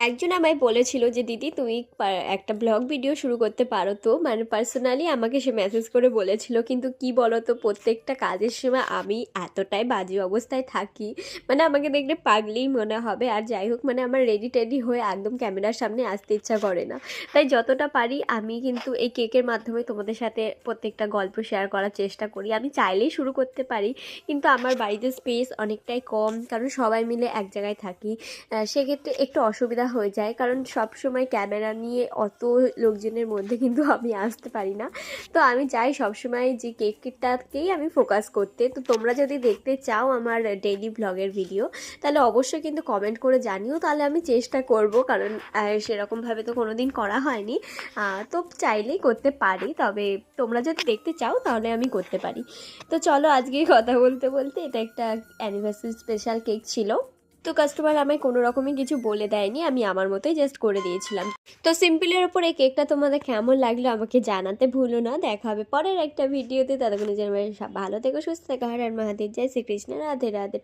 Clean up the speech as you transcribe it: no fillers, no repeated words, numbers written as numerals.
একজন আমায় বলেছিল যে দিদি তুমি একটা ব্লগ ভিডিও শুরু করতে পারো তো, মানে পার্সোনালি আমাকে সে মেসেজ করে বলেছিল। কিন্তু কি বলো তো, প্রত্যেকটা কাজের সময় আমি এতটাই বাজে অবস্থায় থাকি, মানে আমাকে দেখলে পাগলেই মনে হবে। আর যাই হোক, মানে আমার রেডি টেডি হয়ে একদম ক্যামেরার সামনে আসতে ইচ্ছা করে না। তাই যতটা পারি আমি কিন্তু এই কেকের মাধ্যমে তোমাদের সাথে প্রত্যেকটা গল্প শেয়ার করার চেষ্টা করি। আমি চাইলেই শুরু করতে পারি, কিন্তু আমার বাড়িতে স্পেস অনেকটাই কম, কারণ সবাই মিলে এক জায়গায় থাকি। সেক্ষেত্রে একটু অসুবিধা হয়ে যায়, কারণ সব সময় ক্যামেরা নিয়ে অত লোকজনের মধ্যে কিন্তু আমি আসতে পারি না। তো আমি চাই সবসময় যে কেকটাকেই আমি ফোকাস করতে। তো তোমরা যদি দেখতে চাও আমার ডেইলি ব্লগের ভিডিও, তাহলে অবশ্যই কিন্তু কমেন্ট করে জানিও, তাহলে আমি চেষ্টা করব, কারণ সেরকমভাবে তো কোনো দিন করা হয়নি। তো চাইলেই করতে পারি, তবে তোমরা যদি দেখতে চাও তাহলে আমি করতে পারি। তো চলো, আজকে কথা বলতে বলতে, এটা একটা অ্যানিভার্সারি স্পেশাল কেক ছিল। তো কাস্টমার আমায় কোনো রকমই কিছু বলে দেয়নি, আমি আমার মতোই জাস্ট করে দিয়েছিলাম। তো সিম্পলের ওপর এই কেকটা তোমাদের কেমন লাগলো আমাকে জানাতে ভুলো না। দেখা হবে পরের একটা ভিডিওতে, ততক্ষণে যেন ভালো থেকো, সুস্থ থেকো। হর হর মহাদেব, জয় শ্রীকৃষ্ণ, রাধে রাধে।